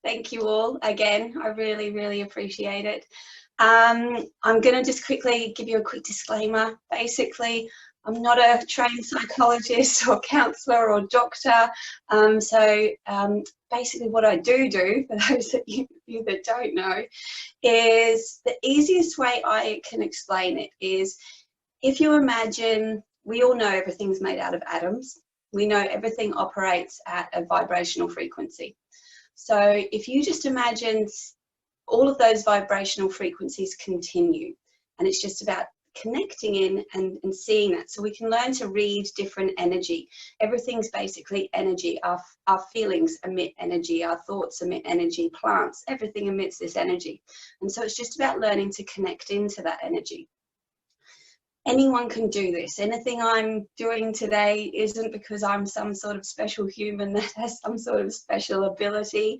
Thank you all again. I really, really appreciate it. I'm going to just quickly give you a quick disclaimer. Basically, I'm not a trained psychologist or counsellor or doctor. Basically what I do, for those of you that don't know, is the easiest way I can explain it is, if you imagine, we all know everything's made out of atoms. We know everything operates at a vibrational frequency. So if you just imagine all of those vibrational frequencies continue, and it's just about connecting in and seeing that, so we can learn to read different energy. Everything's basically energy. Our feelings emit energy, our thoughts emit energy, plants, everything emits this energy. And so it's just about learning to connect into that energy. Anyone can do this. Anything I'm doing today isn't because I'm some sort of special human that has some sort of special ability.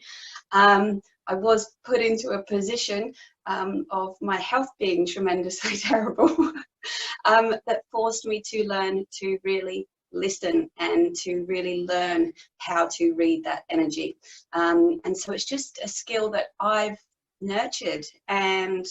I was put into a position of my health being tremendously terrible that forced me to learn to really listen and to really learn how to read that energy. And so it's just a skill that I've nurtured and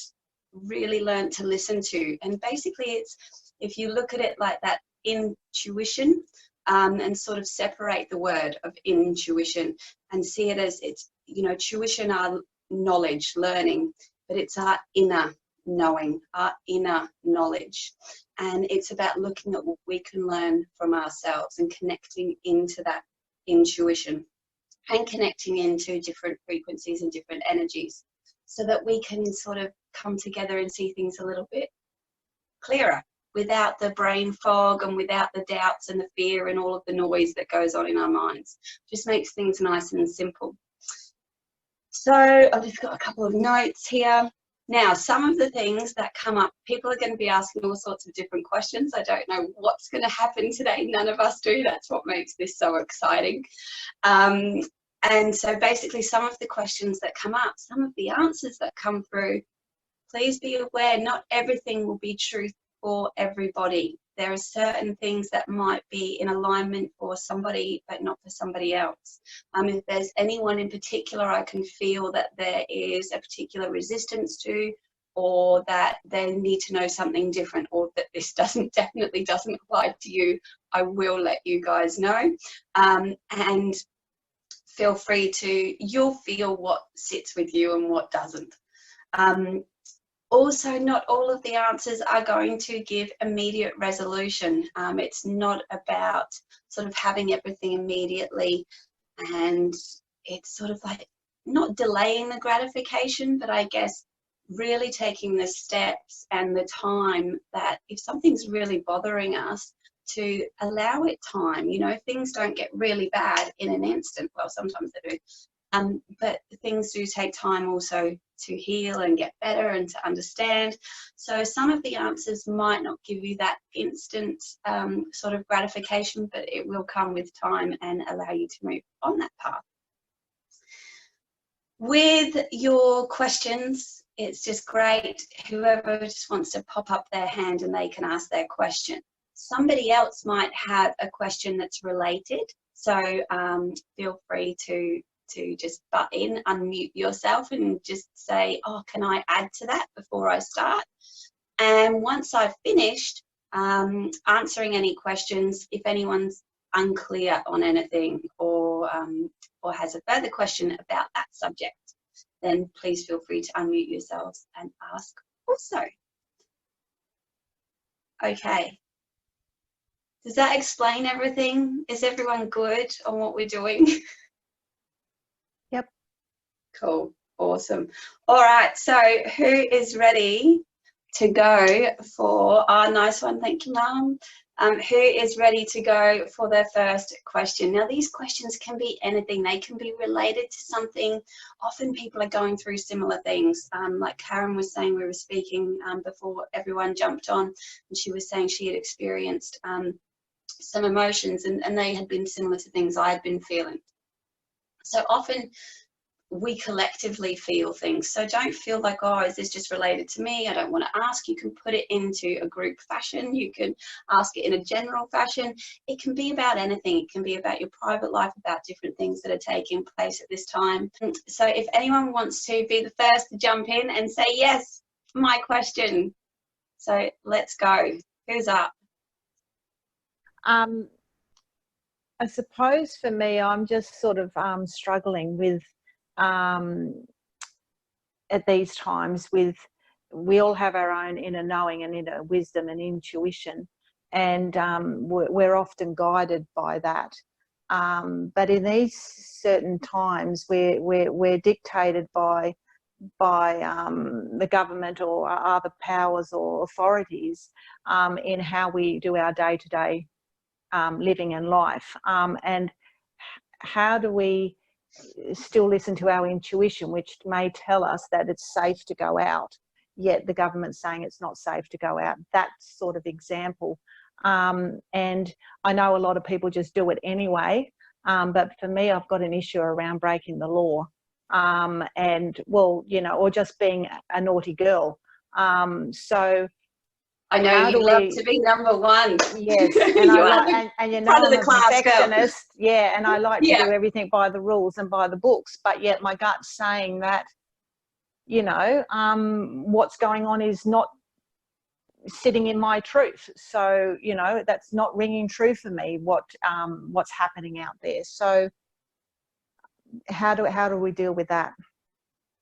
really learned to listen to. And basically it's, if you look at it like that, intuition, and sort of separate the word of intuition and see it as, it's, you know, tuition, our knowledge, learning, but it's our inner knowing, our inner knowledge. And it's about looking at what we can learn from ourselves and connecting into that intuition and connecting into different frequencies and different energies, so that we can sort of come together and see things a little bit clearer, without the brain fog and without the doubts and the fear and all of the noise that goes on in our minds. Just makes things nice and simple. So I've just got a couple of notes here. Now, some of the things that come up, people are going to be asking all sorts of different questions. I don't know what's going to happen today. None of us do. That's what makes this so exciting. And so basically some of the questions that come up, some of the answers that come through, please be aware, not everything will be truth for everybody. There are certain things that might be in alignment for somebody, but not for somebody else. If there's anyone in particular I can feel that there is a particular resistance to, or that they need to know something different, or that this definitely doesn't apply to you, I will let you guys know. And feel free to, you'll feel what sits with you and what doesn't. Also, not all of the answers are going to give immediate resolution. It's not about sort of having everything immediately, and it's sort of like not delaying the gratification, but I guess really taking the steps and the time that if something's really bothering us, to allow it time. You know, things don't get really bad in an instant. Well, sometimes they do. But things do take time also to heal and get better and to understand. So some of the answers might not give you that instant sort of gratification, but it will come with time and allow you to move on that path. With your questions, it's just great. Whoever just wants to pop up their hand and they can ask their question. Somebody else might have a question that's related. So feel free to just butt in, unmute yourself and just say, oh, can I add to that before I start? And once I've finished answering any questions, if anyone's unclear on anything or has a further question about that subject, then please feel free to unmute yourselves and ask also. Okay. Does that explain everything? Is everyone good on what we're doing? Yep. Cool. Awesome. All right. So who is ready to go for our nice one? Thank you, Mum. Who is ready to go for their first question? Now, these questions can be anything. They can be related to something. Often people are going through similar things. Like Karen was saying, we were speaking before everyone jumped on, and she was saying she had experienced some emotions and they had been similar to things I had been feeling. So often we collectively feel things. So don't feel like, oh, is this just related to me? I don't want to ask. You can put it into a group fashion. You can ask it in a general fashion. It can be about anything. It can be about your private life, about different things that are taking place at this time. So if anyone wants to be the first to jump in and say, yes, my question. So let's go. Who's up? I suppose for me, I'm just sort of struggling with at these times with, we all have our own inner knowing and inner wisdom and intuition, and we're often guided by that. But in these certain times, we're dictated by the government or other powers or authorities in how we do our day-to-day living and life. And how do we still listen to our intuition, which may tell us that it's safe to go out, yet the government's saying it's not safe to go out? That sort of example. And I know a lot of people just do it anyway, but for me, I've got an issue around breaking the law. And, well, you know, or just being a naughty girl. So I know you love to be number one. Yes, and I like, and you know, I'm a perfectionist. Yeah, and I like to do everything by the rules and by the books. But yet, my gut's saying that, you know, what's going on is not sitting in my truth. So, you know, that's not ringing true for me. What's happening out there? So, how do we deal with that?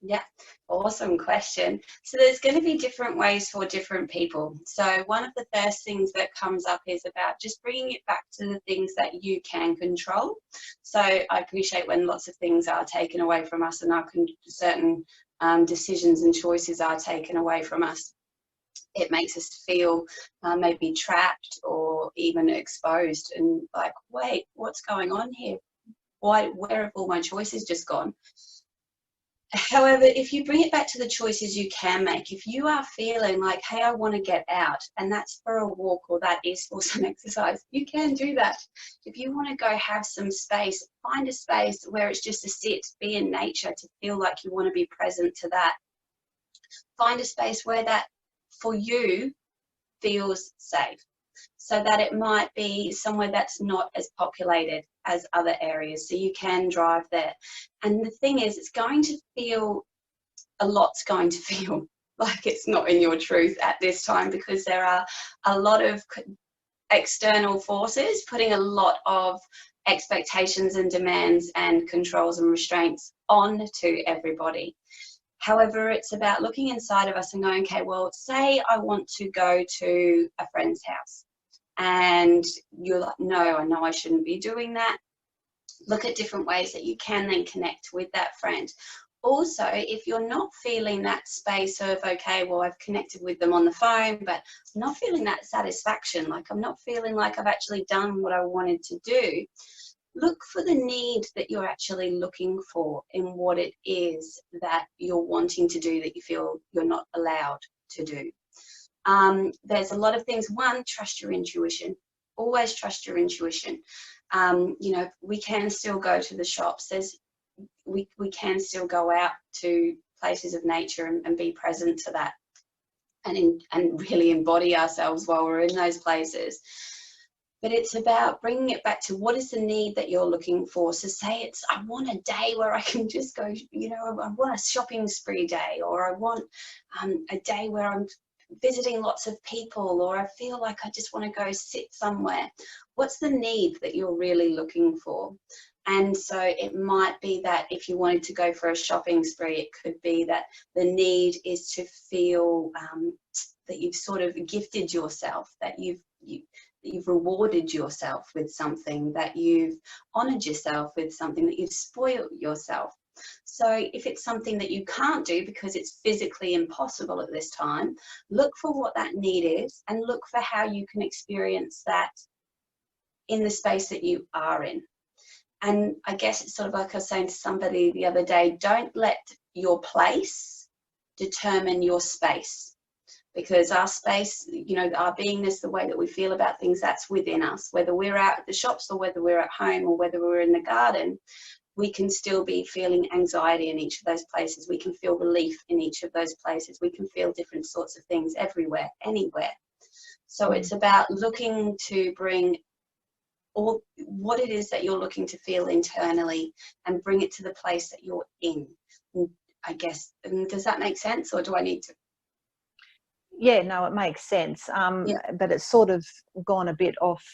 Yeah, awesome question. So there's going to be different ways for different people. So one of the first things that comes up is about just bringing it back to the things that you can control. So I appreciate when lots of things are taken away from us and our certain decisions and choices are taken away from us. It makes us feel maybe trapped or even exposed and like, wait, what's going on here? Where have all my choices just gone? However, if you bring it back to the choices you can make, if you are feeling like, hey, I want to get out, and that's for a walk or that is for some exercise, you can do that. If you want to go have some space, find a space where it's just a sit, be in nature, to feel like you want to be present to that. Find a space where that, for you, feels safe. So that it might be somewhere that's not as populated as other areas, so you can drive there. And the thing is, it's going to feel, a lot's going to feel like it's not in your truth at this time, because there are a lot of external forces putting a lot of expectations and demands and controls and restraints on to everybody. However, it's about looking inside of us and going, okay, well, say I want to go to a friend's house. And you're like, no, I know I shouldn't be doing that. Look at different ways that you can then connect with that friend. Also, if you're not feeling that space of, okay, well, I've connected with them on the phone, but I'm not feeling that satisfaction, like I'm not feeling like I've actually done what I wanted to do, look for the need that you're actually looking for in what it is that you're wanting to do that you feel you're not allowed to do. There's a lot of things. One, trust your intuition. Always trust your intuition. You know, we can still go to the shops. We can still go out to places of nature and be present to that, and really embody ourselves while we're in those places. But it's about bringing it back to what is the need that you're looking for. So say it's, I want a day where I can just go, you know, I want a shopping spree day, or I want a day where I'm visiting lots of people, or I feel like I just want to go sit somewhere. What's the need that you're really looking for? And so it might be that if you wanted to go for a shopping spree, it could be that the need is to feel that you've sort of gifted yourself, that you've rewarded yourself with something, that you've honored yourself with something, that you've spoiled yourself. So if it's something that you can't do because it's physically impossible at this time, look for what that need is and look for how you can experience that in the space that you are in. And I guess it's sort of like I was saying to somebody the other day, don't let your place determine your space. Because our space, you know, our beingness, the way that we feel about things, that's within us. Whether we're out at the shops or whether we're at home or whether we're in the garden, we can still be feeling anxiety in each of those places. We can feel relief in each of those places. We can feel different sorts of things everywhere, anywhere. So it's about looking to bring all what it is that you're looking to feel internally and bring it to the place that you're in. I guess, does that make sense, or do I need to? Yeah, no, it makes sense. Yeah. But it's sort of gone a bit off.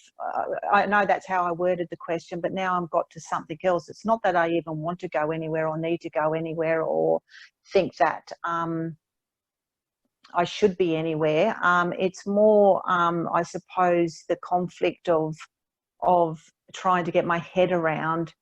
I know that's how I worded the question, but now I've got to something else. It's not that I even want to go anywhere or need to go anywhere or think that I should be anywhere. It's more, I suppose, the conflict of trying to get my head around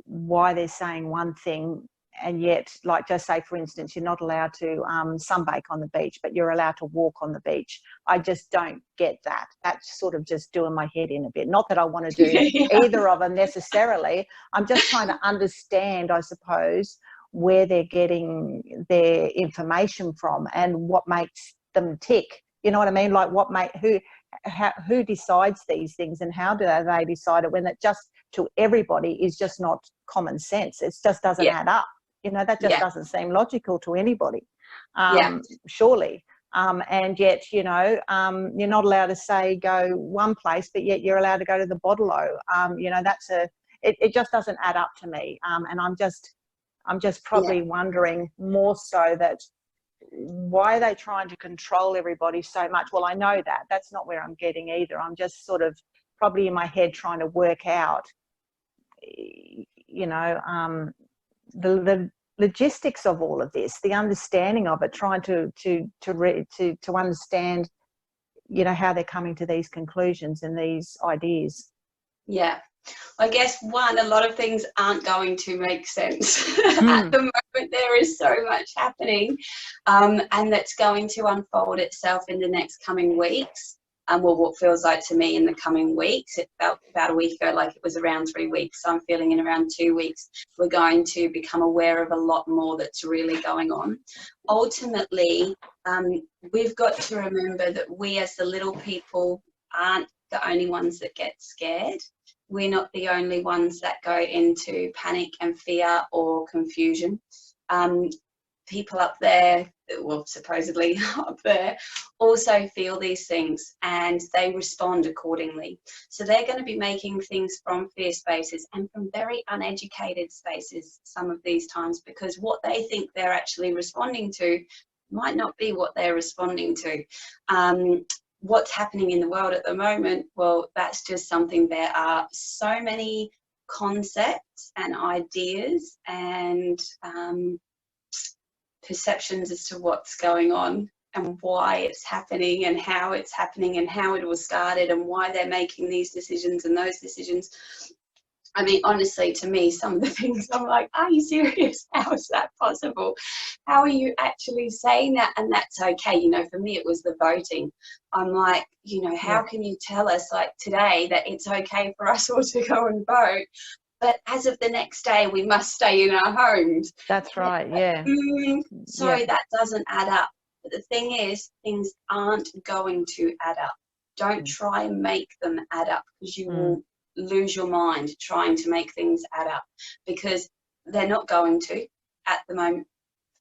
why they're saying one thing, and yet, like, just say, for instance, you're not allowed to sunbake on the beach, but you're allowed to walk on the beach. I just don't get that. That's sort of just doing my head in a bit. Not that I want to do Yeah. either of them necessarily. I'm just trying to understand, I suppose, where they're getting their information from and what makes them tick. You know what I mean? Like, who decides these things, and how do they decide it when it just to everybody is just not common sense? It just doesn't add up. You know, that just doesn't seem logical to anybody, surely. And yet, you know, you're not allowed to say go one place, but yet you're allowed to go to the bottle-o. You know, it just doesn't add up to me. And I'm just probably wondering more so that why are they trying to control everybody so much? Well, I know that's not where I'm getting either. I'm just sort of probably in my head trying to work out, you know, the logistics of all of this, the understanding of it, trying to understand, you know, how they're coming to these conclusions and these ideas. Yeah. I guess a lot of things aren't going to make sense. At the moment, there is so much happening, and that's going to unfold itself in the next coming weeks. Well, what feels like to me in the coming weeks, it felt about a week ago like it was around 3 weeks. So I'm feeling in around 2 weeks, we're going to become aware of a lot more that's really going on. Ultimately, we've got to remember that we as the little people aren't the only ones that get scared. We're not the only ones that go into panic and fear or confusion. People up there, well, supposedly up there, also feel these things and they respond accordingly. So they're going to be making things from fear spaces and from very uneducated spaces some of these times, because what they think they're actually responding to might not be what they're responding to. What's happening in the world at the moment, well, that's just something. There are so many concepts and ideas and perceptions as to what's going on and why it's happening and how it was started and why they're making these decisions and those decisions. I mean, honestly, to me, some of the things I'm like, are you serious? How is that possible? How are you actually saying that? And that's okay. You know, for me, it was the voting. I'm like, you know, how can you tell us, like today, that it's okay for us all to go and vote, but as of the next day, we must stay in our homes? That's right, yeah. Sorry, that doesn't add up. But the thing is, things aren't going to add up. Don't try and make them add up, because you will lose your mind trying to make things add up, because they're not going to at the moment.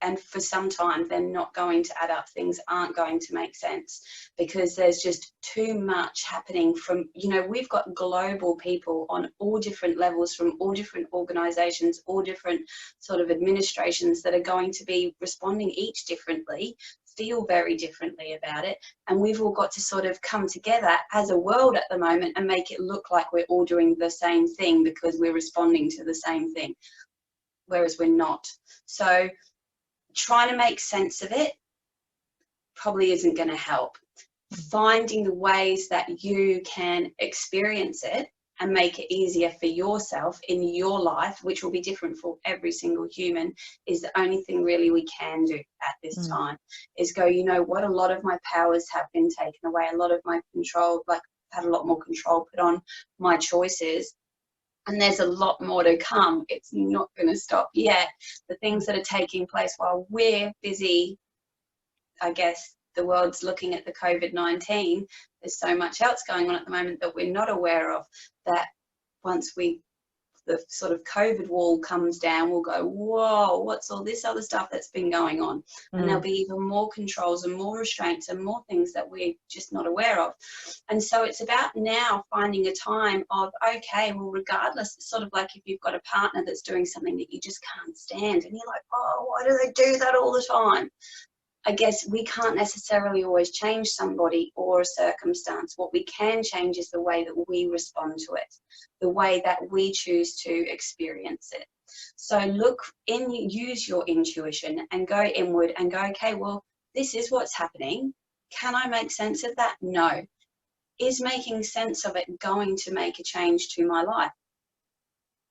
And for some time, they're not going to add up. Things aren't going to make sense because there's just too much happening from, you know, we've got global people on all different levels from all different organizations, all different sort of administrations that are going to be responding each differently, feel very differently about it. And we've all got to sort of come together as a world at the moment and make it look like we're all doing the same thing because we're responding to the same thing, whereas we're not. So trying to make sense of it probably isn't going to help. Finding the ways that you can experience it and make it easier for yourself in your life, which will be different for every single human, is the only thing really we can do at this time, is go, you know what, a lot of my powers have been taken away, a lot of my control, like I've had a lot more control put on my choices. And there's a lot more to come. It's not going to stop yet. The things that are taking place while we're busy, I guess the world's looking at the COVID-19, there's so much else going on at the moment that we're not aware of, that once we the sort of COVID wall comes down, we'll go, whoa, what's all this other stuff that's been going on? And there'll be even more controls and more restraints and more things that we're just not aware of. And so it's about now finding a time of, okay, well, regardless, it's sort of like if you've got a partner that's doing something that you just can't stand and you're like, oh, why do they do that all the time? I guess we can't necessarily always change somebody or a circumstance. What we can change is the way that we respond to it, the way that we choose to experience it. So use your intuition and go inward and go, okay, well, this is what's happening. Can I make sense of that? No. Is making sense of it going to make a change to my life?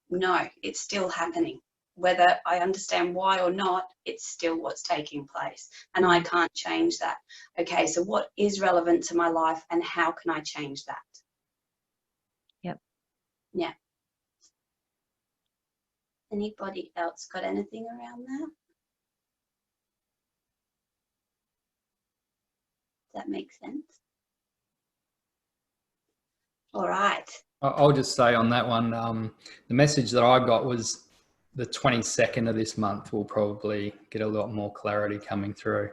No, it's still happening. Whether I understand why or not, it's still what's taking place. And I can't change that. Okay, so what is relevant to my life and how can I change that? Yep. Yeah. Anybody else got anything around that? Does that make sense? All right. I'll just say on that one, the message that I got was the 22nd of this month will probably get a lot more clarity coming through.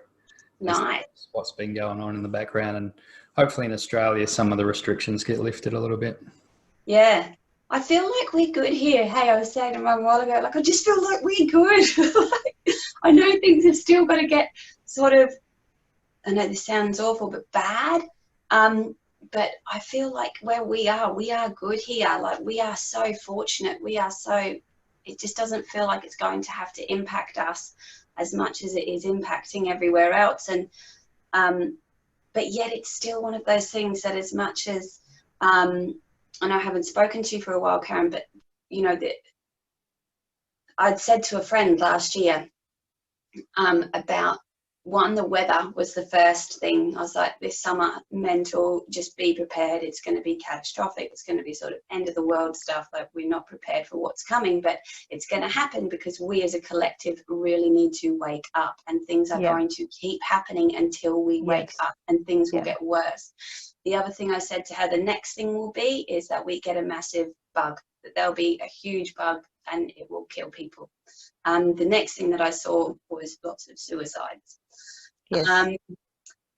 Nice. What's been going on in the background, and hopefully in Australia some of the restrictions get lifted a little bit. Yeah. I feel like we're good here. Hey, I was saying to Mum a while ago, like, I just feel like we're good. I know things have still got to get sort of, I know this sounds awful, but bad. But I feel like where we are good here. Like, we are so fortunate. It just doesn't feel like it's going to have to impact us as much as it is impacting everywhere else. And, but yet it's still one of those things that as much as, and I haven't spoken to you for a while, Karen, but you know, that I'd said to a friend last year, about the weather was the first thing. I was like, this summer, mental, just be prepared. It's going to be catastrophic. It's going to be sort of end of the world stuff. Like, we're not prepared for what's coming, but it's going to happen because we as a collective really need to wake up, and things are going to keep happening until we wake up, and things will get worse. The other thing I said to her, the next thing will be is that we get a massive bug, that there'll be a huge bug and it will kill people. The next thing that I saw was lots of suicides. Yes.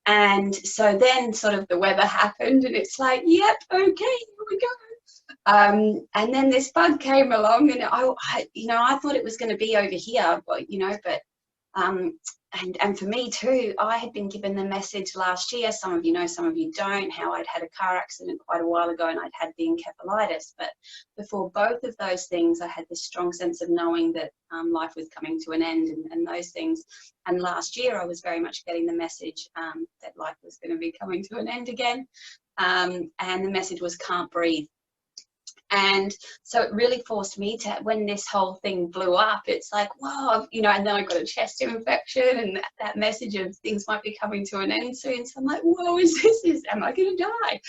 And so then sort of the weather happened and it's like, yep, okay, here we go. And then this bug came along and I thought it was going to be over here, but and for me too, I had been given the message last year, some of you know, some of you don't, how I'd had a car accident quite a while ago and I'd had the encephalitis. But before both of those things, I had this strong sense of knowing that life was coming to an end and those things. And last year I was very much getting the message that life was going to be coming to an end again. And the message was can't breathe. And so it really forced me to, when this whole thing blew up, it's like, whoa, and then I got a chest infection and that message of things might be coming to an end soon. So I'm like, whoa, am I going to die?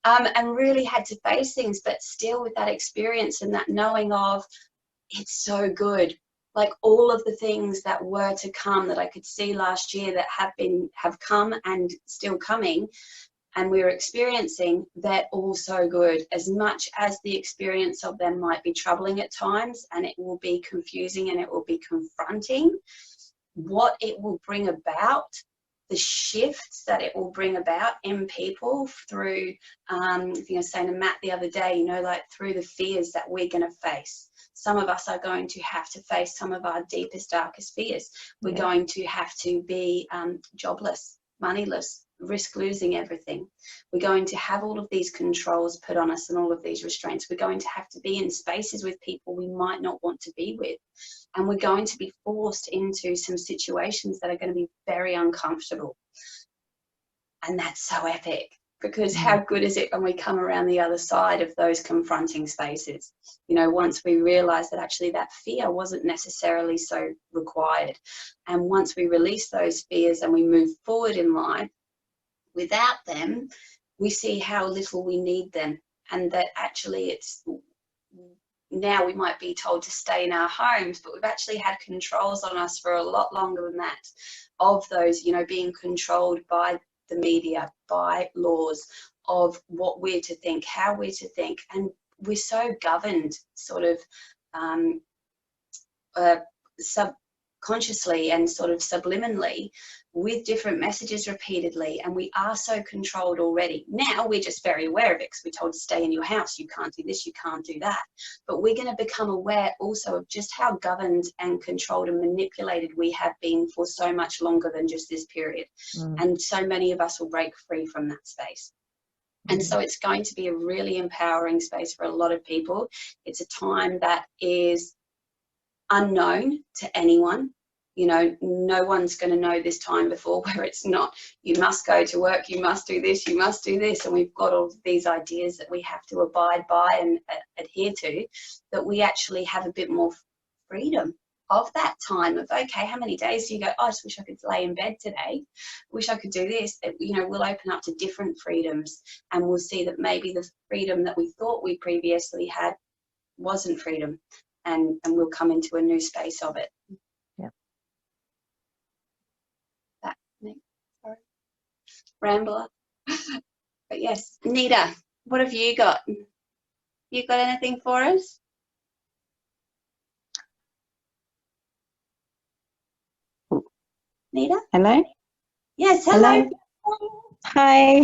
And really had to face things, but still with that experience and that knowing of, it's so good. Like, all of the things that were to come that I could see last year that have come and still coming, and we're experiencing, they're all so good. As much as the experience of them might be troubling at times, and it will be confusing and it will be confronting, what it will bring about, the shifts that it will bring about in people through, I think I was saying to Matt the other day, like through the fears that we're going to face. Some of us are going to have to face some of our deepest, darkest fears. We're going to have to be jobless, moneyless, risk losing everything. We're going to have all of these controls put on us and all of these restraints. We're going to have to be in spaces with people we might not want to be with. And we're going to be forced into some situations that are going to be very uncomfortable. And that's so epic, because how good is it when we come around the other side of those confronting spaces? Once we realize that actually that fear wasn't necessarily so required. And once we release those fears and we move forward in life, without them, we see how little we need them, and that actually now we might be told to stay in our homes, but we've actually had controls on us for a lot longer than that, of those, being controlled by the media, by laws, of what we're to think, how we're to think. And we're so governed sort of subconsciously and sort of subliminally with different messages repeatedly, and we are so controlled already. Now we're just very aware of it because we're told to stay in your house, you can't do this, you can't do that. But we're going to become aware also of just how governed and controlled and manipulated we have been for so much longer than just this period. And so many of us will break free from that space. And so it's going to be a really empowering space for a lot of people. It's a time that is unknown to anyone. You know, no one's going to know this time before, where it's not, you must go to work, you must do this, you must do this. And we've got all of these ideas that we have to abide by and adhere to, that we actually have a bit more freedom of that time of, okay, how many days do you go, oh, I just wish I could lay in bed today, wish I could do this. You know, we'll open up to different freedoms, and we'll see that maybe the freedom that we thought we previously had wasn't freedom, and we'll come into a new space of it. Yeah. That, sorry, rambler. But yes, Anita, what have you got? You got anything for us? Anita? Hello? Yes, hello. Hi.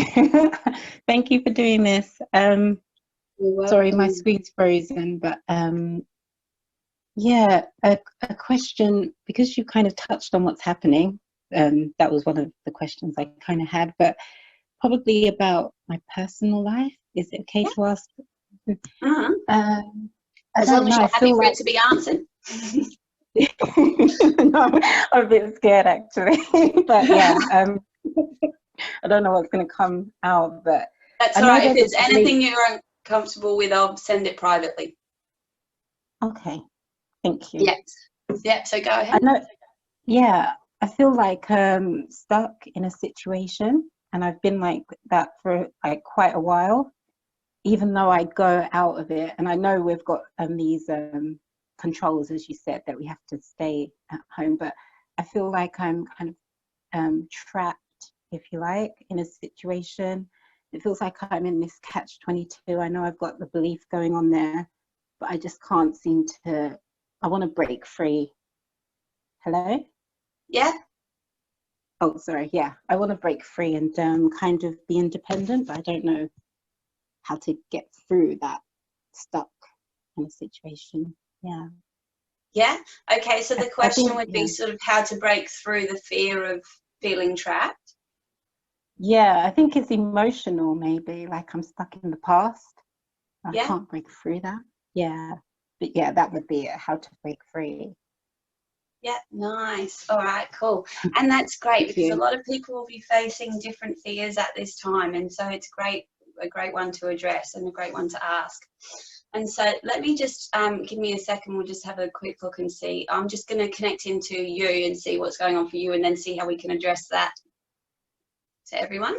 Thank you for doing this. Sorry, my screen's frozen, but yeah, a question, because you kind of touched on what's happening. That was one of the questions I kind of had, but probably about my personal life. Is it okay to ask? As long as you're happy for it to be answered. No, I'm a bit scared actually. But yeah, I don't know what's going to come out, but that's all right. If there's anything you're uncomfortable with, I'll send it privately. Okay, thank you. Yes. Yeah, so go ahead. I know, yeah, I feel like stuck in a situation, and I've been like that for like quite a while, even though I go out of it. And I know we've got these controls, as you said, that we have to stay at home, but I feel like I'm kind of trapped, if you like, in a situation. It feels like I'm in this catch-22. I know I've got the belief going on there, but I just can't seem to, I want to break free. Hello? Yeah. Oh, sorry. Yeah, I want to break free and kind of be independent, but I don't know how to get through that stuck in a situation. Yeah. Yeah. Okay. So the question would be sort of how to break through the fear of feeling trapped. Yeah, I think it's emotional, maybe, like I'm stuck in the past. I can't break through that. Yeah. But yeah, that would be it, how to break free. Yeah, nice. All right, cool. And that's great because a lot of people will be facing different fears at this time. And so it's a great one to address and a great one to ask. And so let me just give me a second. We'll just have a quick look and see. I'm just going to connect into you and see what's going on for you, and then see how we can address that to everyone.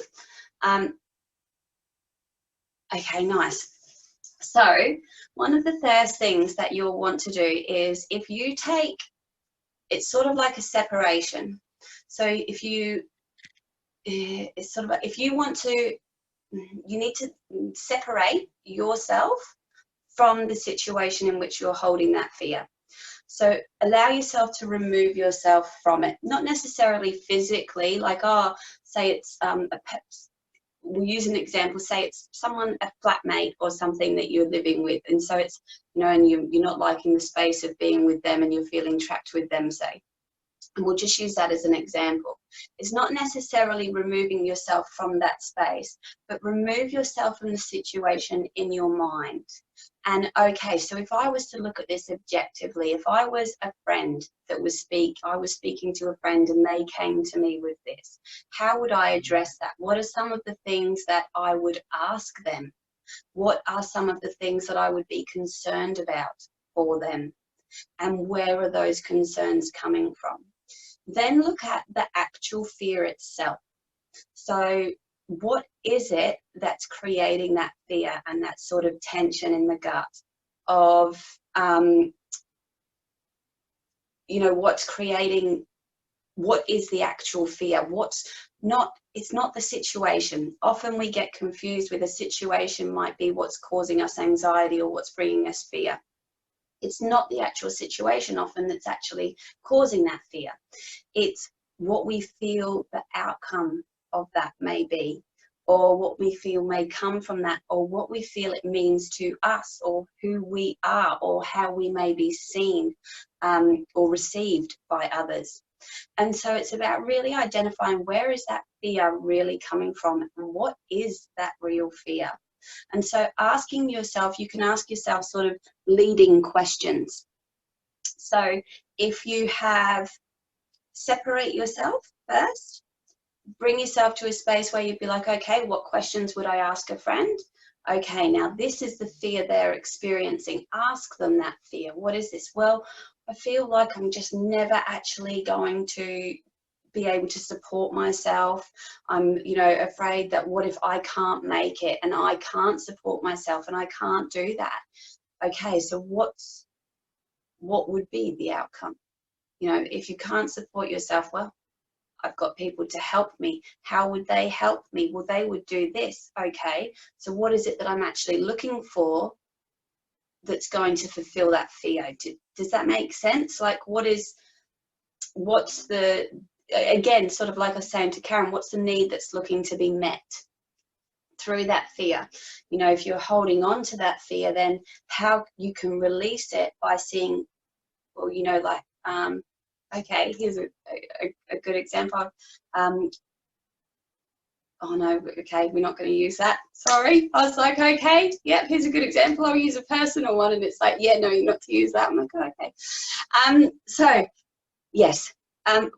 Okay, nice. So one of the first things that you'll want to do is, if you take, it's sort of like a separation. So if you, it's sort of like, if you want to, you need to separate yourself from the situation in which you're holding that fear. So allow yourself to remove yourself from it, not necessarily physically, like, oh, say it's we'll use an example, say it's someone, a flatmate or something that you're living with, and so it's, you know, and you're not liking the space of being with them and you're feeling trapped with them, say. And we'll just use that as an example. It's not necessarily removing yourself from that space, but remove yourself from the situation in your mind. And okay, so if I was to look at this objectively, if I was a friend that was I was speaking to a friend and they came to me with this, how would I address that? What are some of the things that I would ask them? What are some of the things that I would be concerned about for them? And where are those concerns coming from? Then look at the actual fear itself. So what is it that's creating that fear and that sort of tension in the gut of, you know, what's creating what is the actual fear? It's not the situation. Often we get confused with a situation might be what's causing us anxiety or what's bringing us fear. It's not the actual situation often that's actually causing that fear. It's what we feel the outcome of that may be, or what we feel may come from that, or what we feel it means to us, or who we are, or how we may be seen or received by others. And so it's about really identifying where is that fear really coming from, and what is that real fear. And so asking yourself, you can ask yourself sort of leading questions. So if you have, separate yourself first, bring yourself to a space where you'd be like, okay, what questions would I ask a friend? Okay, now this is the fear they're experiencing. Ask them that fear. What is this? Well, I feel like I'm just never actually going to be able to support myself. I'm, afraid that what if I can't make it and I can't support myself and I can't do that? Okay, so what would be the outcome? If you can't support yourself, well, I've got people to help me. How would they help me? Well, they would do this. Okay, so what is it that I'm actually looking for that's going to fulfill that fear? Does that make sense? Like, what's the, again, sort of like I was saying to Karen, what's the need that's looking to be met through that fear? If you're holding on to that fear, then how you can release it by seeing, well, okay, here's a good example. Oh no, okay, we're not going to use that. Sorry. I was like, okay, yep, here's a good example. I'll use a personal one. And it's like, yeah, no, you're not to use that. I'm like, okay. So, yes.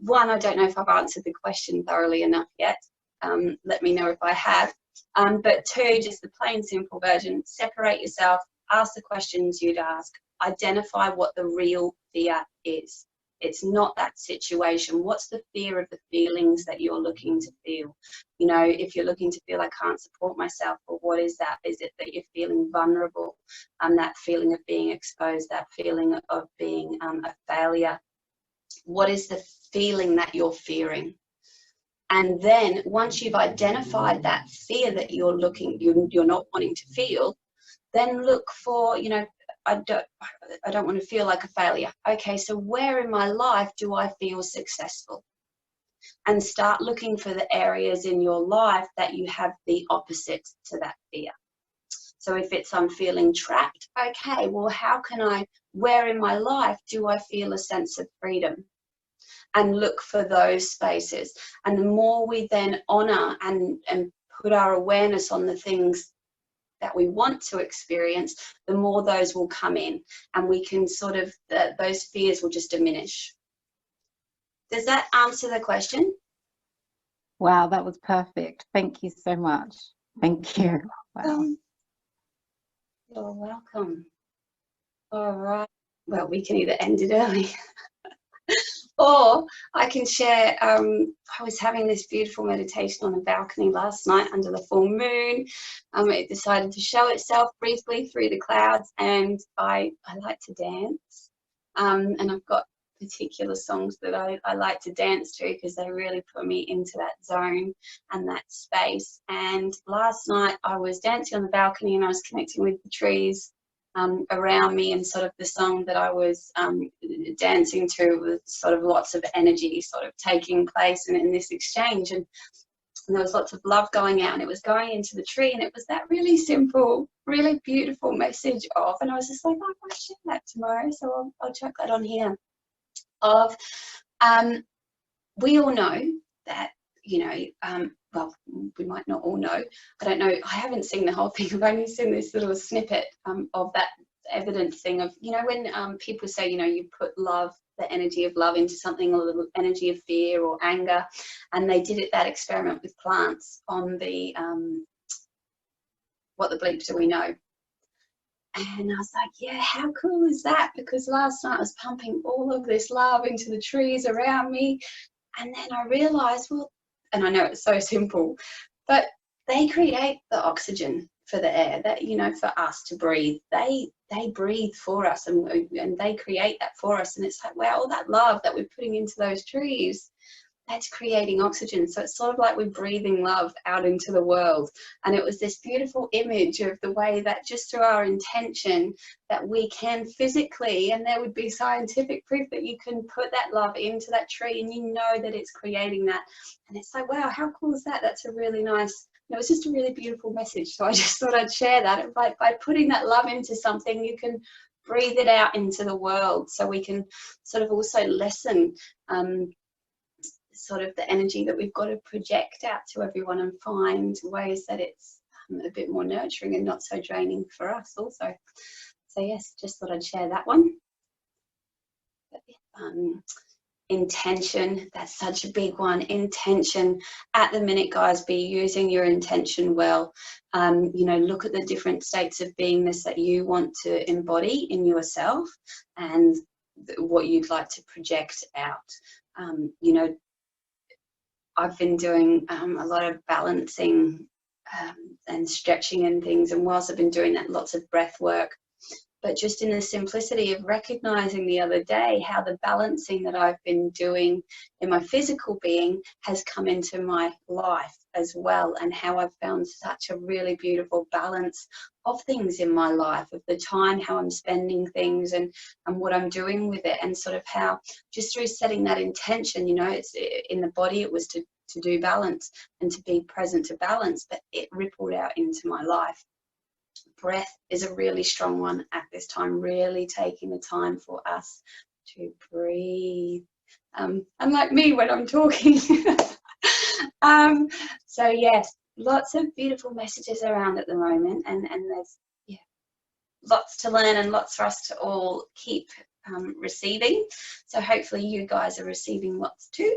One, I don't know if I've answered the question thoroughly enough yet. Let me know if I have. But two, just the plain simple version, separate yourself, ask the questions you'd ask, identify what the real fear is. It's not that situation. What's the fear of the feelings that you're looking to feel? If you're looking to feel I can't support myself, well, what is that? Is it that you're feeling vulnerable? That feeling of being exposed, that feeling of being a failure? What is the feeling that you're fearing? And then once you've identified that fear that you're not wanting to feel, then look for, I don't want to feel like a failure. Okay, so where in my life do I feel successful? And start looking for the areas in your life that you have the opposite to that fear. So if it's I'm feeling trapped, okay, well, where in my life do I feel a sense of freedom? And look for those spaces. And the more we then honor and put our awareness on the things that we want to experience, the more those will come in, and we can sort of, those fears will just diminish. Does that answer the question? Wow, that was perfect. Thank you so much. Thank you. Wow. You're welcome. All right. Well, we can either end it early or I can share, I was having this beautiful meditation on the balcony last night under the full moon. It decided to show itself briefly through the clouds, and I like to dance. And I've got particular songs that I like to dance to because they really put me into that zone and that space. And last night I was dancing on the balcony and I was connecting with the trees around me, and sort of the song that I was dancing to was sort of lots of energy sort of taking place in this exchange, and there was lots of love going out, and it was going into the tree, and it was that really simple, really beautiful message of, and I was just like, oh, I'll share that tomorrow, so I'll chuck that on here, of we all know that, well, we might not all know. I don't know. I haven't seen the whole thing. I've only seen this little snippet of that evidence thing of, when people say, you put love, the energy of love into something, or the energy of fear or anger. And they did that experiment with plants on the, what the bleeps do we know? And I was like, yeah, how cool is that? Because last night I was pumping all of this love into the trees around me. And then I realized, well, and I know it's so simple, but they create the oxygen. for the air, that, you know, for us to breathe. They breathe for us, and they create that for us. And it's like, wow, all that love that we're putting into those trees, that's creating oxygen. So it's sort of like we're breathing love out into the world. And it was this beautiful image of the way that just through our intention that we can physically, and there would be scientific proof that you can put that love into that tree and you know that it's creating that. And it's like, wow, how cool is that? That's a really nice, it was just a really beautiful message. So I just thought I'd share that. By putting that love into something, you can breathe it out into the world. So we can sort of also lessen sort of the energy that we've got to project out to everyone, and find ways that it's a bit more nurturing and not so draining for us also. So yes, just thought I'd share that one. But, intention, that's such a big one. Intention at the minute, guys, be using your intention well. You know, look at the different states of beingness that you want to embody in yourself and what you'd like to project out. You know, I've been doing a lot of balancing and stretching and things, and whilst I've been doing that, lots of breath work, but just in the simplicity of recognizing the other day how the balancing that I've been doing in my physical being has come into my life as well, and how I've found such a really beautiful balance of things in my life, of the time, how I'm spending things and what I'm doing with it, and sort of how just through setting that intention, you know, it's in the body, it was to do balance and to be present to balance, but it rippled out into my life. Breath is a really strong one at this time, really taking the time for us to breathe. Unlike me when I'm talking. So yes, lots of beautiful messages around at the moment, and there's lots to learn and lots for us to all keep receiving. So hopefully you guys are receiving lots too.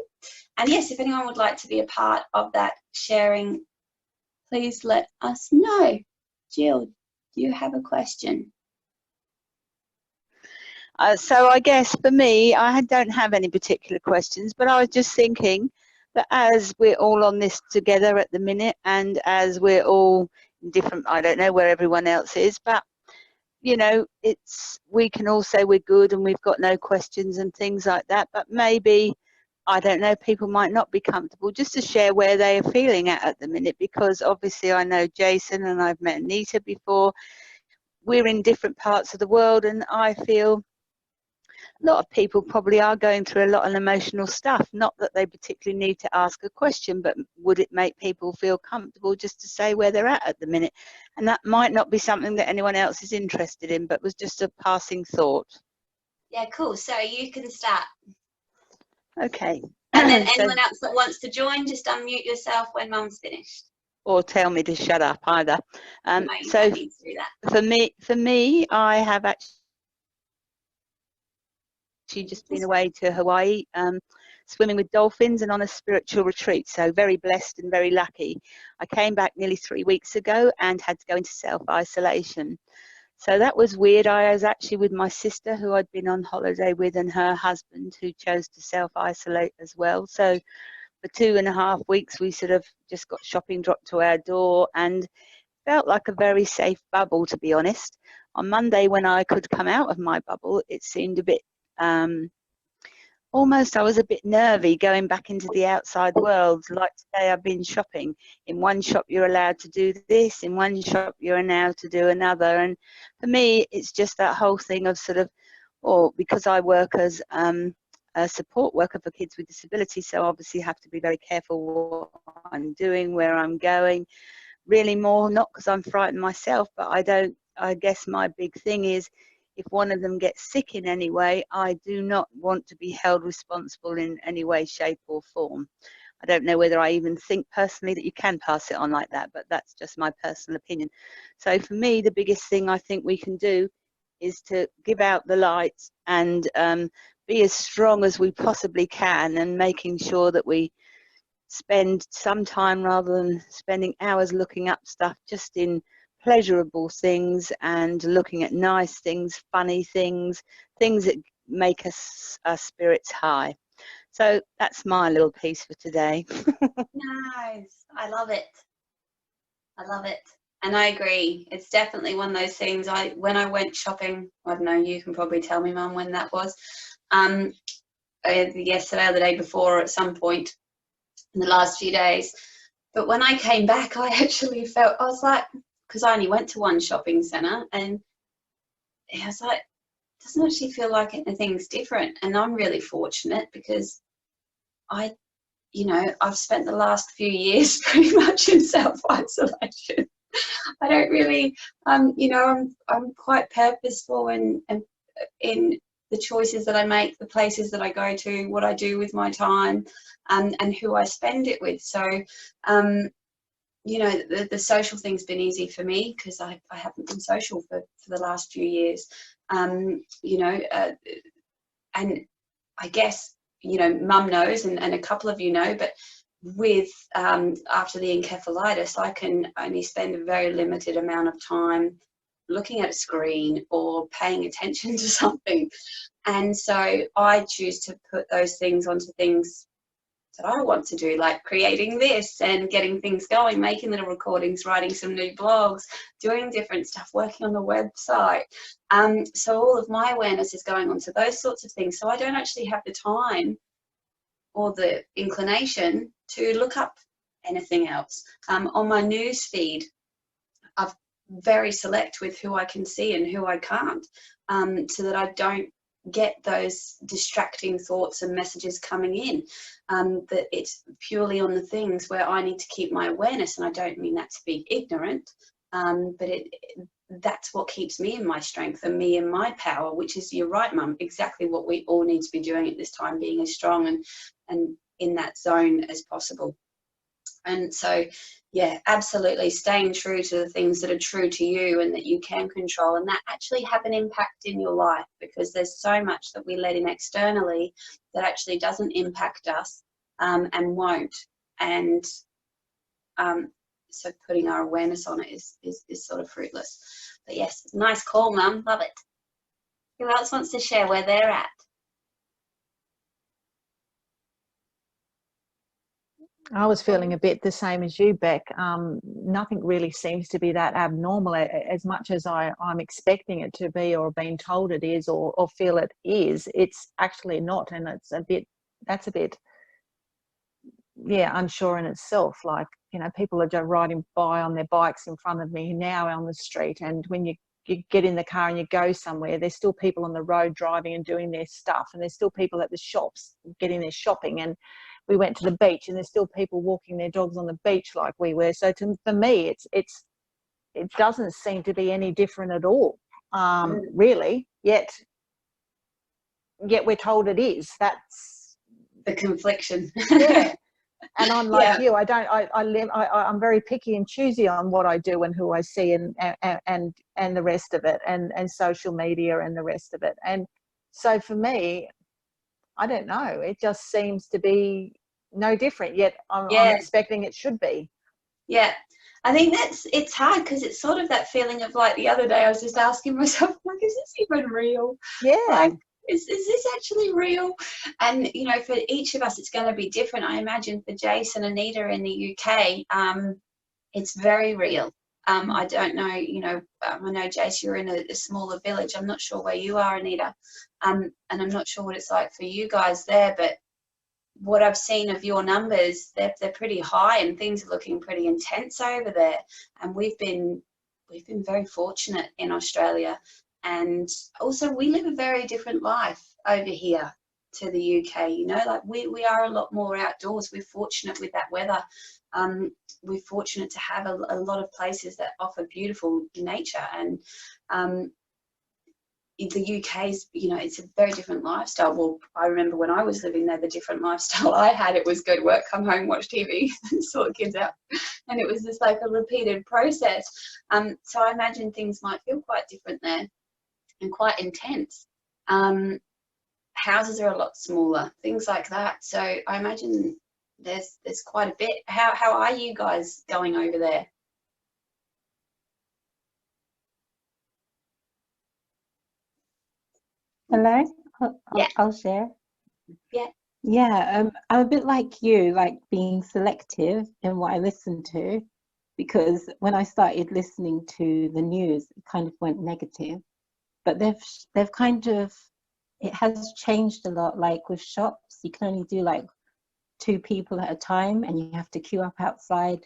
And yes, if anyone would like to be a part of that sharing, please let us know. Jill, do you have a question? So I guess for me, I don't have any particular questions, but I was just thinking that as we're all on this together at the minute, and as we're all different, I don't know where everyone else is, but you know, we can all say we're good and we've got no questions and things like that, but maybe, I don't know, people might not be comfortable just to share where they are feeling at the minute, because obviously I know Jason and I've met Anita before. We're in different parts of the world, and I feel a lot of people probably are going through a lot of emotional stuff. Not that they particularly need to ask a question, but would it make people feel comfortable just to say where they're at the minute? And that might not be something that anyone else is interested in, but was just a passing thought. Yeah, cool. So you can start. Okay. And then anyone else that wants to join, just unmute yourself when Mum's finished. Or tell me to shut up either. No, you don't need to do that. For me, I have actually just been away to Hawaii, swimming with dolphins and on a spiritual retreat. So very blessed and very lucky. I came back nearly 3 weeks ago and had to go into self-isolation. So that was weird. I was actually with my sister, who I'd been on holiday with, and her husband, who chose to self-isolate as well. So for 2.5 weeks, we sort of just got shopping dropped to our door and felt like a very safe bubble, to be honest. On Monday, when I could come out of my bubble, it seemed a bit almost, I was a bit nervy going back into the outside world. Like today, I've been shopping. In one shop, you're allowed to do this. In one shop, you're allowed to do another. And for me, it's just that whole thing of sort of, because I work as a support worker for kids with disabilities, so obviously have to be very careful what I'm doing, where I'm going. Really more, not because I'm frightened myself, but I guess my big thing is, if one of them gets sick in any way, I do not want to be held responsible in any way, shape or form. I don't know whether I even think personally that you can pass it on like that, but that's just my personal opinion. So for me, the biggest thing I think we can do is to give out the light and be as strong as we possibly can, and making sure that we spend some time, rather than spending hours looking up stuff, just in pleasurable things and looking at nice things, funny things, things that make our spirits high. So that's my little piece for today. Nice. I love it. I love it. And I agree. It's definitely one of those things. When I went shopping, I don't know, you can probably tell me, Mum, when that was. Yesterday or the day before, or at some point in the last few days. But when I came back, I actually felt, I was like, because I only went to one shopping centre, and I was like, it doesn't actually feel like anything's different. And I'm really fortunate because I've spent the last few years pretty much in self-isolation. I don't really, I'm quite purposeful in the choices that I make, the places that I go to, what I do with my time, and who I spend it with. So, the social thing's been easy for me because I haven't been social for the last few years. And I guess, Mum knows, and a couple of you know, but with after the encephalitis, I can only spend a very limited amount of time looking at a screen or paying attention to something. And so I choose to put those things onto things that I want to do, like creating this and getting things going, making little recordings, writing some new blogs, doing different stuff, working on the website. So all of my awareness is going on to those sorts of things. So I don't actually have the time or the inclination to look up anything else. On my news feed, I'm very select with who I can see and who I can't, so that I don't get those distracting thoughts and messages coming in, that it's purely on the things where I need to keep my awareness. And I don't mean that to be ignorant, but that's what keeps me in my strength and me in my power, which is, you're right, Mum, exactly what we all need to be doing at this time, being as strong and in that zone as possible. And so, yeah, absolutely staying true to the things that are true to you and that you can control, and that actually have an impact in your life, because there's so much that we let in externally that actually doesn't impact us, and won't. And so putting our awareness on it is sort of fruitless. But yes, nice call, Mum. Love it. Who else wants to share where they're at? I was feeling a bit the same as you, Beck. Nothing really seems to be that abnormal, as much as I'm expecting it to be, or being told it is, or feel it is. It's actually not, and that's a bit unsure in itself. Like, people are just riding by on their bikes in front of me now on the street, and when you get in the car and you go somewhere, there's still people on the road driving and doing their stuff, and there's still people at the shops getting their shopping, and we went to the beach and there's still people walking their dogs on the beach like we were. So for me, it doesn't seem to be any different at all, really. Yet we're told it is. That's the confliction. Yeah. And I'm like you. I'm very picky and choosy on what I do and who I see, and the rest of it, and social media and the rest of it. And so for me, I don't know. It just seems to be no different. Yet I'm expecting it should be. Yeah, I think it's hard, because it's sort of that feeling of, like, the other day I was just asking myself, like, is this even real? Yeah. Like, is this actually real? And for each of us, it's going to be different. I imagine for Jace and Anita in the UK, it's very real. I don't know, I know, Jace, you're in a smaller village. I'm not sure where you are, Anita. And I'm not sure what it's like for you guys there, but what I've seen of your numbers, they're pretty high, and things are looking pretty intense over there. And we've been very fortunate in Australia. And also, we live a very different life over here to the UK, like we are a lot more outdoors. We're fortunate with that weather. We're fortunate to have a lot of places that offer beautiful nature. And the UK's, it's a very different lifestyle. Well, I remember when I was living there, the different lifestyle I had. It was go to work, come home, watch TV, sort kids out. And it was just like a repeated process. So I imagine things might feel quite different there and quite intense. Houses are a lot smaller, things like that. So I imagine there's quite a bit. How are you guys going over there? Hello, I'll share. I'm a bit like you, like being selective in what I listen to. because when I started listening to the news, it kind of went negative. But they've kind of, it has changed a lot. Like with shops, you can only do like 2 people at a time, and you have to queue up outside,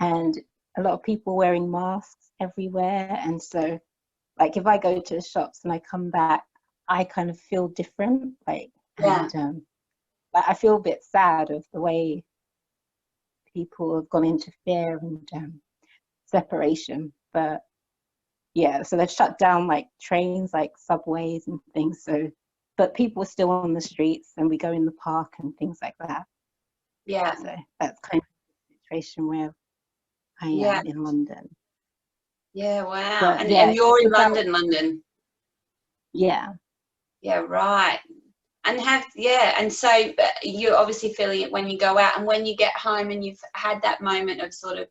and a lot of people wearing masks everywhere. And so, like, if I go to the shops and I come back, I kind of feel different. Like, Yeah. and like I feel a bit sad of the way people have gone into fear and separation. But yeah, so they've shut down like trains, like subways and things. So, but people are still on the streets, and we go in the park and things like that. Yeah. So that's kind of the situation where I Yeah. am in London. Yeah, wow. But And, yeah, and you're in about- London. Yeah. Yeah, right. And and so you're obviously feeling it when you go out, and when you get home and you've had that moment of sort of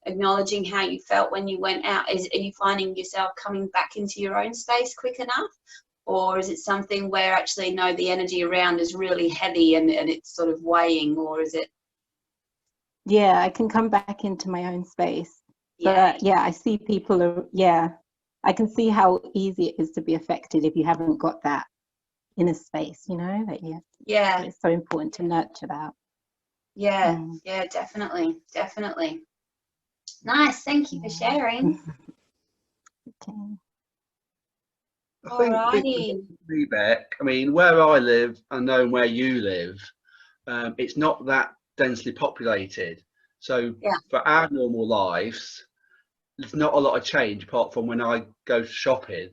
acknowledging how you felt when you went out, are you finding yourself coming back into your own space quick enough? Or is it something where actually, no, the energy around is really heavy and it's sort of weighing, or is it? Yeah, I can come back into my own space. Yeah. But yeah, I see people I can see how easy it is to be affected if you haven't got that inner space, you know, that Yeah. it's so important to nurture that. Yeah. Mm. Yeah, definitely. Definitely. Nice. Thank you for sharing. Okay. I think Alrighty. feedback. I mean, where I live, I know where you live. It's not that densely populated, so Yeah. for our normal lives, there's not a lot of change apart from when I go shopping,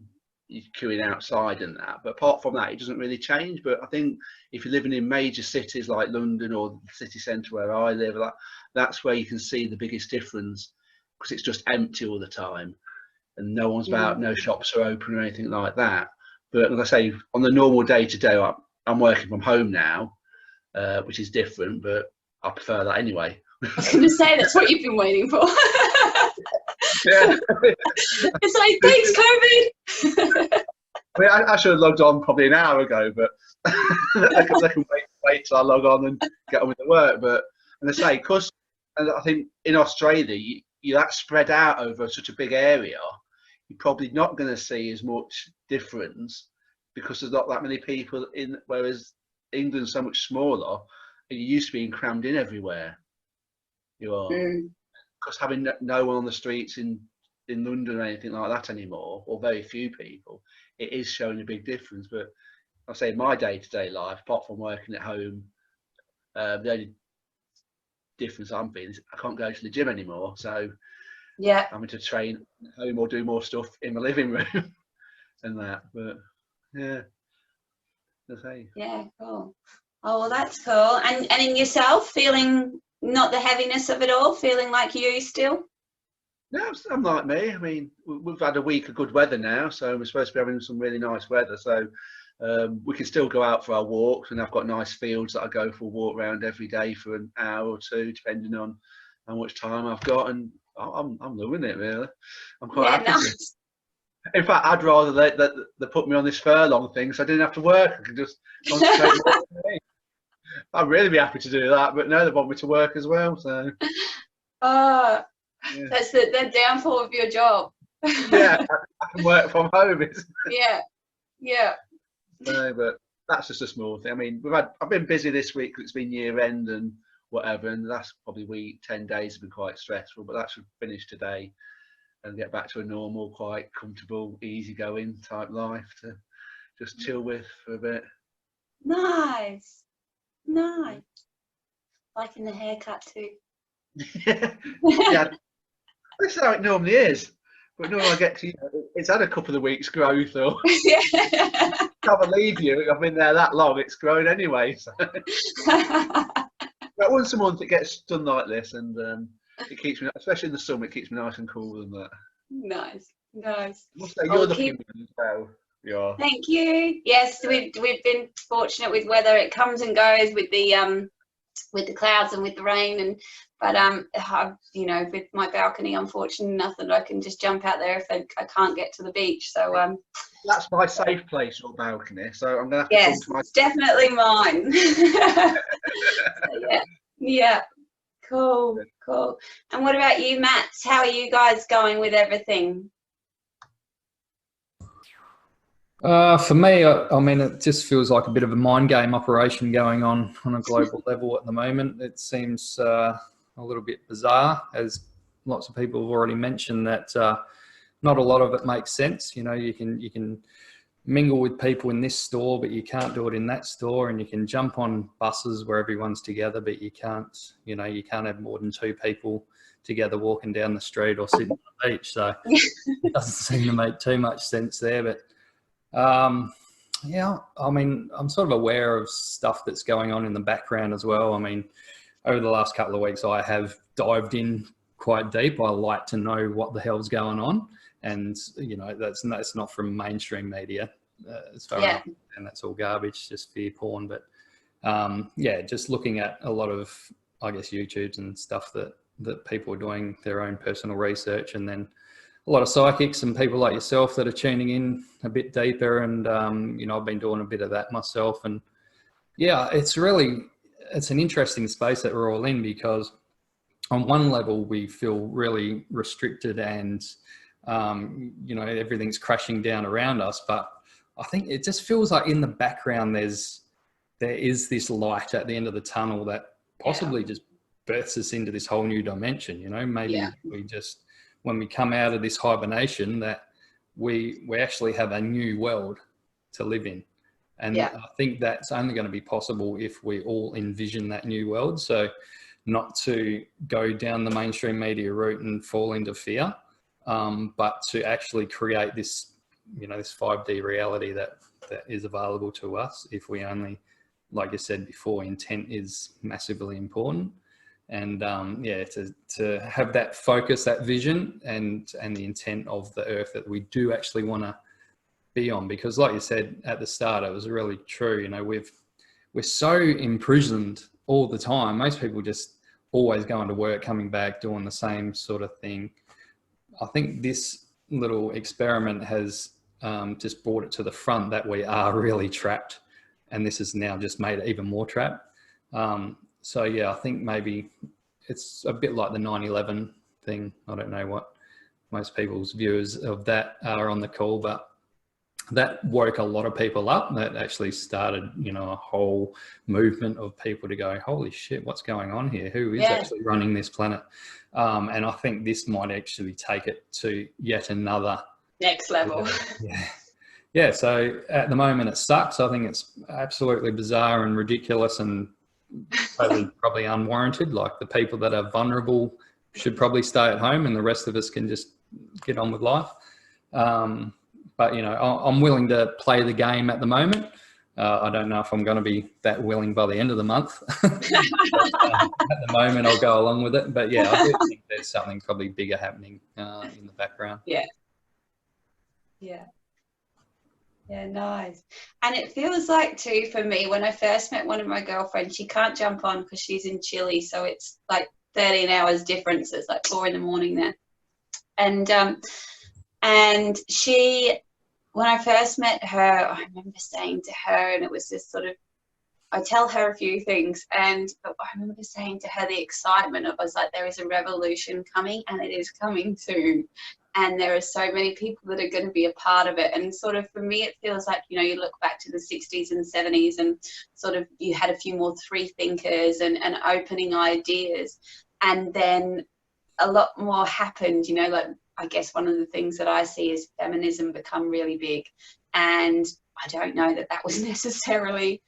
you're queuing outside and that. But apart from that, it doesn't really change. But I think if you're living in major cities like London or the city centre where I live, that's where you can see the biggest difference, because it's just empty all the time. And no one's about, no shops are open or anything like that. But like I say, on the normal day to day, I'm working from home now, which is different, but I prefer that anyway. I was going to say, that's what you've been waiting for. Yeah. It's like, thanks, COVID. I mean, I should have logged on probably an hour ago, but I can wait till I log on and get on with the work. But and I say, because I think in Australia, you're that spread out over such a big area, you're probably not going to see as much difference because there's not that many people in. Whereas England's so much smaller, and you're used to being crammed in everywhere. You are, because having no one on the streets in London or anything like that anymore, or very few people, it is showing a big difference. But I say my day-to-day life, apart from working at home, the only difference I'm feeling is I can't go to the gym anymore. So Yeah. I'm having to train at home or do more stuff in my living room and that. But yeah, I say. Yeah, cool. Oh, well, that's cool. And in yourself, feeling not the heaviness of it all, feeling like you still? No, I'm like me. I mean, we've had a week of good weather now, so we're supposed to be having some really nice weather. So we can still go out for our walks, and I've got nice fields that I go for a walk around every day for an hour or two, depending on how much time I've got. And I'm loving it, really. I'm quite happy. Nice. In fact, I'd rather they put me on this furlong thing, so I didn't have to work. I could just concentrate on it. I'd really be happy to do that, but no, they want me to work as well. So. Oh, Yeah. that's the downfall of your job. Yeah, I can work from home. Yeah, yeah. No, but that's just a small thing. I mean, I've been busy this week because it's been year end and whatever, and the last probably week, 10 days have been quite stressful. But that should finish today and get back to a normal, quite comfortable, easygoing type life to just chill with for a bit. Nice, nice. Liking the haircut too. Yeah, that's how it normally is. But normally I get to, it's had a couple of weeks growth, or Yeah. can't believe you. I've been there that long. It's grown anyway. So. But once a month it gets done like this, and it keeps me, especially in the summer, it keeps me nice and cool and that. Nice, nice. I must say, you're looking good as well. Yeah. Thank you. Yes, we've been fortunate with weather. It comes and goes with the clouds and with the rain, but with my balcony, I'm fortunate enough that I can just jump out there if I can't get to the beach. So that's my safe place, your balcony. So I'm gonna have to come to my. It's definitely mine. So, yeah, Cool, cool. And what about you, Matt? How are you guys going with everything? For me, I mean, it just feels like a bit of a mind game operation going on a global level at the moment. It seems a little bit bizarre, as lots of people have already mentioned, that not a lot of it makes sense. You know, you can mingle with people in this store, but you can't do it in that store, and you can jump on buses where everyone's together, but you can't have more than 2 people together walking down the street or sitting on the beach. So it doesn't seem to make too much sense there, but yeah, I mean, I'm sort of aware of stuff that's going on in the background as well. I mean, over the last couple of weeks, I have dived in quite deep. I like to know what the hell's going on, and you know, that's not from mainstream media as far as, and that's all garbage, just fear porn. But yeah, just looking at a lot of, I guess, YouTubes and stuff that people are doing their own personal research, and then a lot of psychics and people like yourself that are tuning in a bit deeper. And, you know, I've been doing a bit of that myself. And yeah, it's an interesting space that we're all in, because on one level we feel really restricted and, you know, everything's crashing down around us. But I think it just feels like in the background there is this light at the end of the tunnel that possibly just births us into this whole new dimension. You know, maybe we just, when we come out of this hibernation, that we actually have a new world to live in. And I think that's only going to be possible if we all envision that new world. So not to go down the mainstream media route and fall into fear, but to actually create this, you know, this 5D reality that is available to us if we only, like you said before, intent is massively important. And yeah, to have that focus, that vision, and the intent of the earth that we do actually want to be on. Because like you said at the start, it was really true. You know, we're so imprisoned all the time. Most people just always going to work, coming back, doing the same sort of thing. I think this little experiment has just brought it to the front that we are really trapped, and this has now just made it even more trapped. So yeah, I think maybe it's a bit like the 9/11 thing. I don't know what most people's viewers of that are on the call, but that woke a lot of people up. That actually started, you know, a whole movement of people to go, holy shit, what's going on here? Who is actually running this planet? And I think this might actually take it to yet another next level. Yeah. So at the moment it sucks. I think it's absolutely bizarre and ridiculous and totally probably unwarranted. Like, the people that are vulnerable should probably stay at home and the rest of us can just get on with life. But, you know, I'm willing to play the game at the moment. I don't know if I'm going to be that willing by the end of the month. But, at the moment, I'll go along with it. But yeah, I do think there's something probably bigger happening in the background. Yeah, nice. And it feels like too, for me, when I first met one of my girlfriends, she can't jump on because she's in Chile, so it's like 13 hours difference. It's like 4 a.m. there. And she, when I first met her, I remember saying to her, and it was this sort of, I tell her a few things, and I remember saying to her the excitement of, I was like, there is a revolution coming, and it is coming soon. And there are so many people that are going to be a part of it. And sort of for me, it feels like, you know, you look back to the 60s and 70s and sort of you had a few more free thinkers and opening ideas. And then a lot more happened, you know, like I guess one of the things that I see is feminism become really big. And I don't know that that was necessarily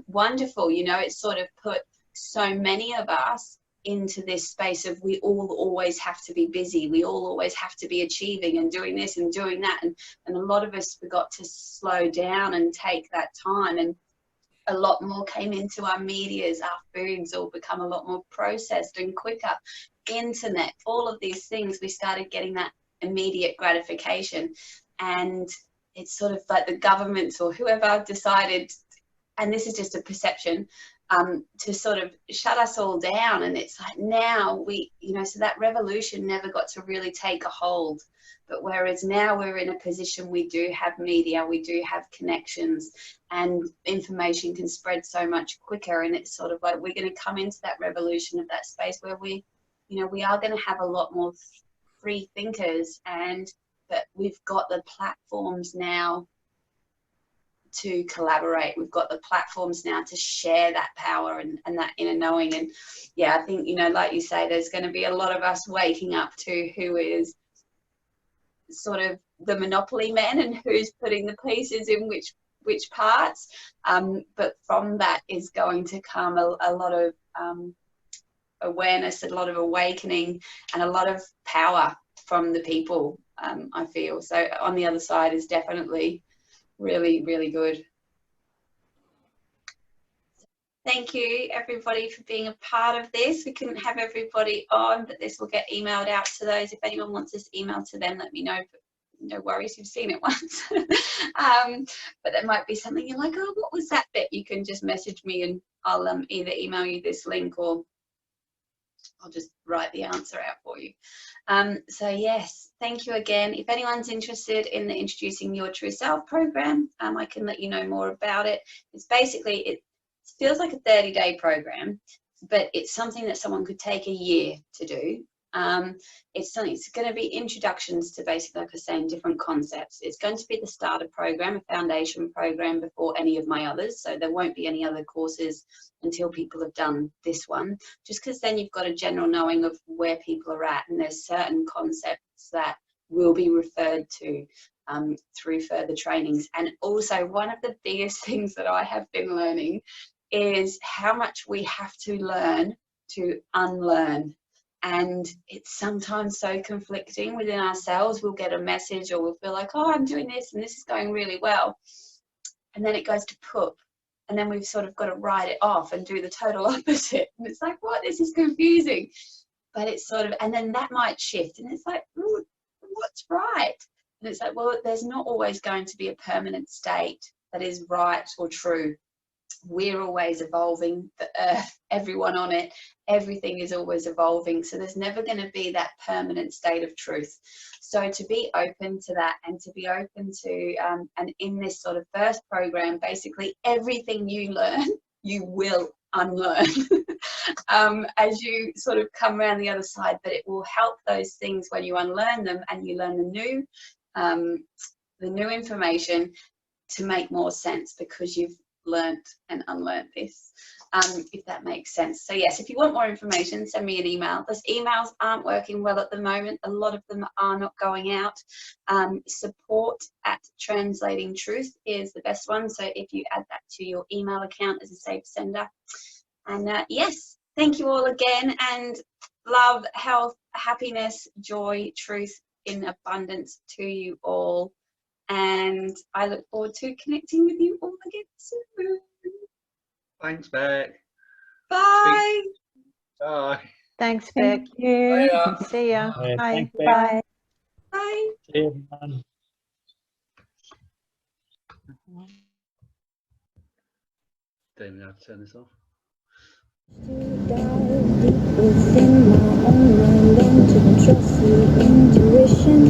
wonderful. You know, it sort of put so many of us into this space of we all always have to be busy, we all always have to be achieving and doing this and doing that, and a lot of us forgot to slow down and take that time, and a lot more came into our medias. Our foods all become a lot more processed and quicker, internet, all of these things, we started getting that immediate gratification. And it's sort of like the governments or whoever decided, and this is just a perception, to sort of shut us all down. And it's like now we, so that revolution never got to really take a hold. But whereas now we're in a position, we do have media, we do have connections, and information can spread so much quicker. And it's sort of like we're going to come into that revolution of that space where we are going to have a lot more free thinkers, but we've got the platforms now to collaborate. We've got the platforms now to share that power and that inner knowing. And yeah, I think, like you say, there's going to be a lot of us waking up to who is sort of the monopoly men and who's putting the pieces in which parts. But from that is going to come a lot of awareness, a lot of awakening, and a lot of power from the people, I feel. So on the other side is definitely really, really good. Thank you, everybody, for being a part of this. We couldn't have everybody on, but this will get emailed out to those. If anyone wants this emailed to them, let me know. But no worries, you've seen it once. But there might be something you're like, oh, what was that bit? You can just message me and I'll either email you this link or I'll just write the answer out for you. So yes, thank you again. If anyone's interested in the Introducing Your True Self program, I can let you know more about it. It's basically, it feels like a 30-day program, but it's something that someone could take a year to do. It's going to be introductions to basically, like I was saying, different concepts. It's going to be the starter program, a foundation program before any of my others. So there won't be any other courses until people have done this one, just because then you've got a general knowing of where people are at, and there's certain concepts that will be referred to through further trainings. And also one of the biggest things that I have been learning is how much we have to learn to unlearn. And it's sometimes so conflicting within ourselves. We'll get a message or we'll feel like, oh, I'm doing this and this is going really well. And then it goes to poop. And then we've sort of got to write it off and do the total opposite. And it's like, what? This is confusing. But it's sort of, and then that might shift. And it's like, what's right? And it's like, well, there's not always going to be a permanent state that is right or true. We're always evolving, the earth, everyone on it, everything is always evolving. So there's never going to be that permanent state of truth. So to be open to that and to be open to, and in this sort of first program, basically everything you learn, you will unlearn as you sort of come around the other side. But it will help those things when you unlearn them and you learn the new information to make more sense, because you've learnt and unlearned this, if that makes sense. So yes, if you want more information, send me an email. Those emails aren't working well at the moment. A lot of them are not going out. support@translatingtruth is the best one. So if you add that to your email account as a safe sender. And yes, thank you all again, and love, health, happiness, joy, truth in abundance to you all. And I look forward to connecting with you all again soon. Thanks, Beck. Bye. Bye. Thanks, Beck. Thank you. See ya. Bye. Thanks, Beck. Bye. Bye. See you, everyone. Don't know how to turn this off. Dive deep within my own mind and to trust the intuition.